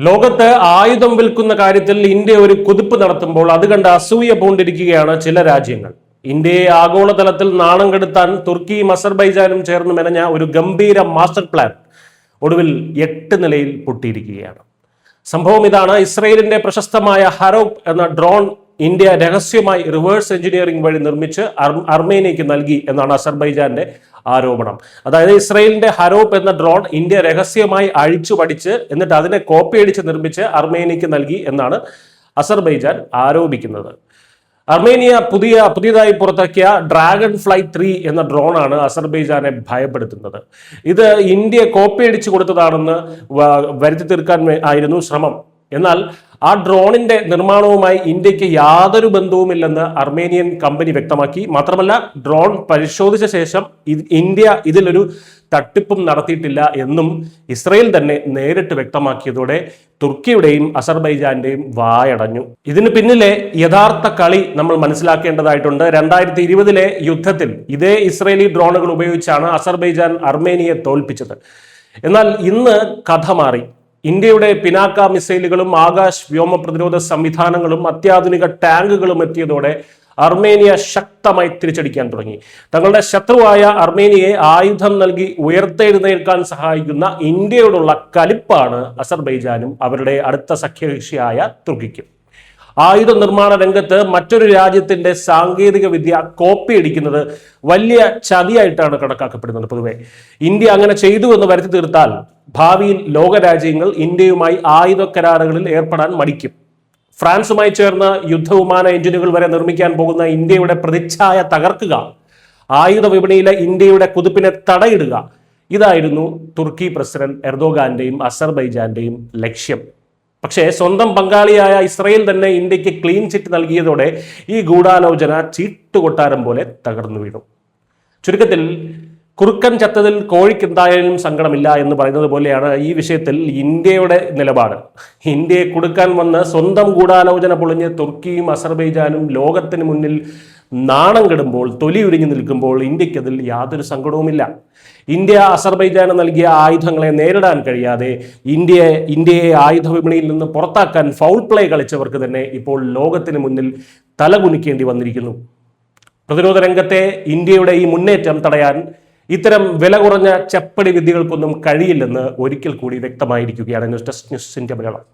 ലോകത്ത് ആയുധം വിൽക്കുന്ന കാര്യത്തിൽ ഇന്ത്യ ഒരു കുതിപ്പ് നടത്തുമ്പോൾ അത് കണ്ട് അസൂയ പൂണ്ടിരിക്കുകയാണ് ചില രാജ്യങ്ങൾ. ഇന്ത്യയെ ആഗോളതലത്തിൽ നാണം കെടുത്താൻ തുർക്കിയും അസർബൈജാനും ചേർന്ന് മെനഞ്ഞ ഒരു ഗംഭീര മാസ്റ്റർ പ്ലാൻ ഒടുവിൽ 8 നിലയിൽ പൊട്ടിയിരിക്കുകയാണ്. സംഭവം ഇതാണ്: ഇസ്രയേലിന്റെ പ്രശസ്തമായ ഹരോപ്പ് എന്ന ഡ്രോൺ ഇന്ത്യ രഹസ്യമായി റിവേഴ്സ് എഞ്ചിനീയറിംഗ് വഴി നിർമ്മിച്ച് അർമേനിയയ്ക്ക് നൽകി എന്നാണ് അസർബൈജാന്റെ ആരോപണം. അതായത് ഇസ്രയേലിന്റെ ഹരോപ്പ് എന്ന ഡ്രോൺ ഇന്ത്യ രഹസ്യമായി അഴിച്ചു പഠിച്ച് എന്നിട്ട് അതിനെ കോപ്പി അടിച്ച് നിർമ്മിച്ച് അർമേനിയയ്ക്ക് നൽകി എന്നാണ് അസർബൈജാൻ ആരോപിക്കുന്നത്. അർമേനിയ പുതിയതായി പുറത്തിറക്കിയ ഡ്രാഗൺ ഫ്ലൈ 3 എന്ന ഡ്രോണാണ് അസർബൈജാനെ ഭയപ്പെടുത്തുന്നത്. ഇത് ഇന്ത്യ കോപ്പി അടിച്ചു കൊടുത്തതാണെന്ന് വരുത്തി തീർക്കാൻ ആയിരുന്നു ശ്രമം. എന്നാൽ ആ ഡ്രോണിന്റെ നിർമ്മാണവുമായി ഇന്ത്യക്ക് യാതൊരു ബന്ധവുമില്ലെന്ന് അർമേനിയൻ കമ്പനി വ്യക്തമാക്കി. മാത്രമല്ല, ഡ്രോൺ പരിശോധിച്ച ശേഷം ഇന്ത്യ ഇതിലൊരു തട്ടിപ്പും നടത്തിയിട്ടില്ല എന്നും ഇസ്രയേൽ തന്നെ നേരിട്ട് വ്യക്തമാക്കിയതോടെ തുർക്കിയുടെയും അസർബൈജാന്റെയും വായടഞ്ഞു. ഇതിന് പിന്നിലെ യഥാർത്ഥ കളി നമ്മൾ മനസ്സിലാക്കേണ്ടതായിട്ടുണ്ട്. 2020 യുദ്ധത്തിൽ ഇതേ ഇസ്രയേലി ഡ്രോണുകൾ ഉപയോഗിച്ചാണ് അസർബൈജാൻ അർമേനിയയെ തോൽപ്പിച്ചത്. എന്നാൽ ഇന്ന് കഥ മാറി. ഇന്ത്യയുടെ പിനാക്ക മിസൈലുകളും ആകാശ് വ്യോമ പ്രതിരോധ സംവിധാനങ്ങളും അത്യാധുനിക ടാങ്കുകളും എത്തിയതോടെ അർമേനിയ ശക്തമായി തിരിച്ചടിക്കാൻ തുടങ്ങി. തങ്ങളുടെ ശത്രുവായ അർമേനിയയെ ആയുധം നൽകി ഉയർത്തെഴുന്നേൽക്കാൻ സഹായിക്കുന്ന ഇന്ത്യയോടുള്ള കലിപ്പാണ് അസർബൈജാനും അവരുടെ അടുത്ത സഖ്യകക്ഷിയായ തുർക്കിക്കും. ആയുധ നിർമ്മാണ രംഗത്ത് മറ്റൊരു രാജ്യത്തിന്റെ സാങ്കേതിക വിദ്യ കോപ്പി അടിക്കുന്നത് വലിയ ചതിയായിട്ടാണ് കണക്കാക്കപ്പെടുന്നത്. പൊതുവെ ഇന്ത്യ അങ്ങനെ ചെയ്തു എന്ന് വരുത്തി തീർത്താൽ ഭാവിയിൽ ലോകരാജ്യങ്ങൾ ഇന്ത്യയുമായി ആയുധ കരാറുകളിൽ ഏർപ്പെടാൻ മടിക്കും. ഫ്രാൻസുമായി ചേർന്ന് യുദ്ധവിമാന എഞ്ചിനുകൾ വരെ നിർമ്മിക്കാൻ പോകുന്ന ഇന്ത്യയുടെ പ്രതിച്ഛായ തകർക്കുക, ആയുധ വിപണിയിലെ ഇന്ത്യയുടെ കുതിപ്പിനെ തടയിടുക, ഇതായിരുന്നു തുർക്കി പ്രസിഡന്റ് എർദോഗാന്റെയും അസർബൈജാന്റെയും ലക്ഷ്യം. പക്ഷേ സ്വന്തം പങ്കാളിയായ ഇസ്രയേൽ തന്നെ ഇന്ത്യക്ക് ക്ലീൻ ചിറ്റ് നൽകിയതോടെ ഈ ഗൂഢാലോചന ചീട്ടുകൊട്ടാരം പോലെ തകർന്നു വീണു. ചുരുക്കത്തിൽ, കുറുക്കൻ ചത്തതിൽ കോഴിക്ക് എന്തായാലും സങ്കടമില്ല എന്ന് പറയുന്നത് പോലെയാണ് ഈ വിഷയത്തിൽ ഇന്ത്യയുടെ നിലപാട്. ഇന്ത്യയെ കൊടുക്കാൻ വന്ന് സ്വന്തം ഗൂഢാലോചന പൊളിഞ്ഞ് തുർക്കിയും അസർബൈജാനും ലോകത്തിന് മുന്നിൽ നാണം കെടുമ്പോൾ, തൊലി ഉരിഞ്ഞു നിൽക്കുമ്പോൾ ഇന്ത്യക്കതിൽ യാതൊരു സങ്കടവുമില്ല. ഇന്ത്യ അസർബൈജാന് നൽകിയ ആയുധങ്ങളെ നേരിടാൻ കഴിയാതെ ഇന്ത്യയെ ആയുധ വിപണിയിൽ നിന്ന് പുറത്താക്കാൻ ഫൗൾ പ്ലേ കളിച്ചവർക്ക് തന്നെ ഇപ്പോൾ ലോകത്തിന് മുന്നിൽ തലകുനിക്കേണ്ടി വന്നിരിക്കുന്നു. പ്രതിരോധ രംഗത്തെ ഇന്ത്യയുടെ ഈ മുന്നേറ്റം തടയാൻ ഇത്തരം വില കുറഞ്ഞ ചെപ്പടി വിദ്യകൾക്കൊന്നും കഴിയില്ലെന്ന് ഒരിക്കൽ കൂടി വ്യക്തമായിരിക്കുകയാണ്. News desk, news India Malayalam.